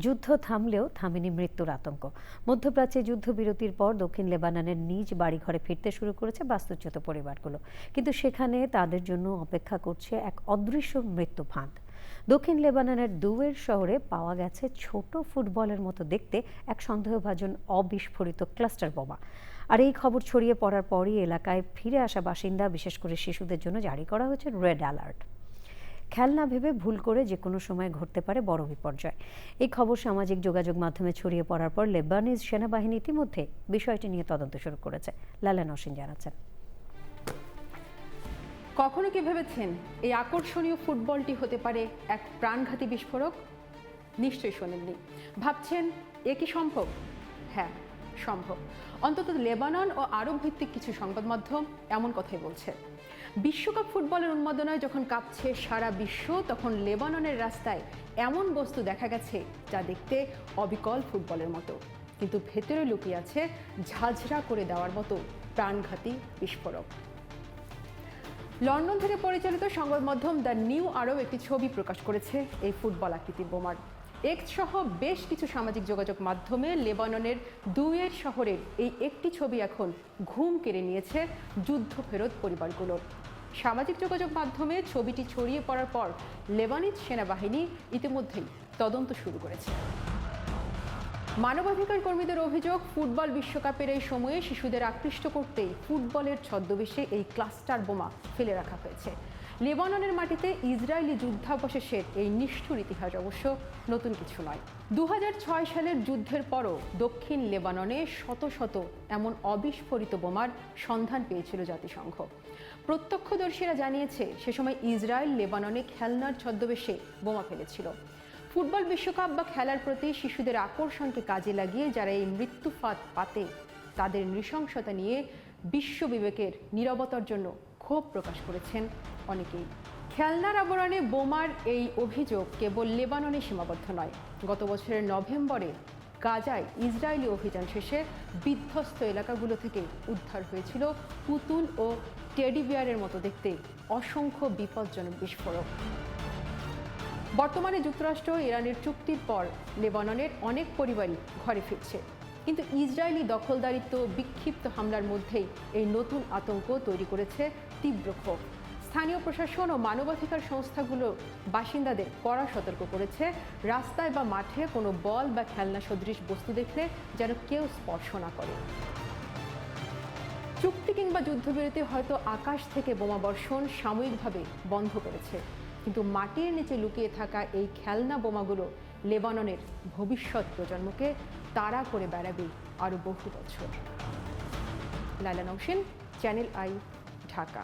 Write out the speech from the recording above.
যুদ্ধ থামলেও থামেনি মৃত্যুর আতঙ্ক। মধ্যপ্রাচ্যে যুদ্ধবিরতির পর দক্ষিণ লেবাননের নিজ বাড়িঘরে ফিরতে শুরু করেছে বাস্তুচ্যুত পরিবারগুলো, কিন্তু সেখানে তাদের জন্য অপেক্ষা করছে এক অদৃশ্য মৃত্যু ফাঁদ। দক্ষিণ লেবাননের দুয়ের শহরে পাওয়া গেছে ছোট ফুটবলের মতো দেখতে এক সন্দেহভাজন অবিস্ফোরিত ক্লাস্টার বোমা। আর এই খবর ছড়িয়ে পড়ার পরই এলাকায় ফিরে আসা বাসিন্দা, বিশেষ করে শিশুদের জন্য জারি করা হয়েছে রেড অ্যালার্ট। খেলনা ভেবে ভুল করে যে কোনো সময় ঘটতে পারে বড় বিপর্যয়। এই খবর সামাজিক যোগাযোগ মাধ্যমে ছড়িয়ে পড়ার পর লেবানিজ সেনাবাহিনী ইতিমধ্যে বিষয়টি নিয়ে তদন্ত শুরু করেছে। লালা নসীন জানাচ্ছেন। কখনো কি ভেবেছেন এই আকর্ষণীয় ফুটবলটি হতে পারে এক প্রাণঘাতী বিস্ফোরক? নিশ্চয়ই শোনেননি। ভাবছেন এ কি সম্ভব? হ্যাঁ, সম্ভব। অন্তত লেবানন ও আরব ভিত্তিক কিছু সংবাদ মাধ্যম এমন কথাই বলছে। বিশ্বকাপ ফুটবলের উন্মাদনায় যখন কাঁপছে সারা বিশ্ব, তখন লেবাননের রাস্তায় এমন বস্তু দেখা গেছে যা দেখতে অবিকল ফুটবলের মতো, কিন্তু ভেতরে লুকিয়ে আছে ঝাঁঝরা করে দেওয়ার মতো প্রাণঘাতী বিস্ফোরক। লন্ডন থেকে পরিচালিত সংবাদ মাধ্যম দ্য নিউ আরব একটি ছবি প্রকাশ করেছে এই ফুটবল আকৃতির বোমার। এক্স সহ বেশ কিছু সামাজিক যোগাযোগ মাধ্যমে লেবাননের দুয়ের শহরের এই একটি ছবি এখন ঘুম কেড়ে নিয়েছে যুদ্ধ ফেরত পরিবারগুলোর। সামাজিক যোগাযোগ মাধ্যমে ছবিটি ছড়িয়ে পড়ার পর লেবানিজ সেনাবাহিনী ইতিমধ্যেই তদন্ত শুরু করেছে। মানবাধিকার কর্মীদের অভিযোগ, ফুটবল বিশ্বকাপের এই সময়ে শিশুদের আকৃষ্ট করতেই ফুটবলের ছদ্মবেশে এই ক্লাস্টার বোমা ফেলে রাখা হয়েছে। লেবাননের মাটিতে ইসরায়েলি যুদ্ধাবশেষের এই নিষ্ঠুর ইতিহাস অবশ্য নতুন কিছু নয়। 2006 সালের যুদ্ধের পরও দক্ষিণ লেবাননে শত শত এমন অবিস্ফোরিত বোমার সন্ধান পেয়েছিল জাতিসংঘ। প্রত্যক্ষদর্শীরা জানিয়েছে সে সময় ইসরায়েল লেবাননে খেলনার ছদ্মবেশে বোমা ফেলেছিল। ফুটবল বিশ্বকাপ বা খেলার প্রতি শিশুদের আকর্ষণকে কাজে লাগিয়ে যারা এই মৃত্যু ফাঁদ পাতে, তাদের নৃশংসতা নিয়ে বিশ্ব বিবেকের নীরবতার জন্য ক্ষোভ প্রকাশ করেছেন অনেকেই। খেলনার আবরণে বোমার এই অভিযোগ কেবল লেবাননে সীমাবদ্ধ নয়। গত বছরের নভেম্বরে গাজায় ইসরায়েলি অভিযান শেষে বিধ্বস্ত এলাকাগুলো থেকে উদ্ধার হয়েছিল পুতুল ও টেডি বিয়ারের মতো দেখতে অসংখ্য বিপজ্জনক বিস্ফোরক। বর্তমানে যুক্তরাষ্ট্র ইরানের চুক্তির পর লেবাননের অনেক পরিবারই ঘরে ফিরছে, কিন্তু ইসরায়েলি দখলদারিত্ব বিক্ষিপ্ত হামলার মধ্যেই এই নতুন আতঙ্ক তৈরি করেছে তীব্র ক্ষোভ। স্থানীয় প্রশাসন ও মানবাধিকার সংস্থাগুলো বাসিন্দাদের কড়া সতর্ক করেছে, রাস্তায় বা মাঠে কোনো বল বা খেলনা সদৃশ বস্তু দেখলে যেন কেউ স্পর্শ না করে। চুক্তি কিংবা যুদ্ধবিরতি হয়তো আকাশ থেকে বোমা বর্ষণ সাময়িকভাবে বন্ধ করেছে, কিন্তু মাটির নিচে লুকিয়ে থাকা এই খেলনা বোমাগুলো লেবাননের ভবিষ্যৎ প্রজন্মকে তাড়া করে বেড়াবে আরও বহু বছর। লালা নওশিন, চ্যানেল আই, ঢাকা।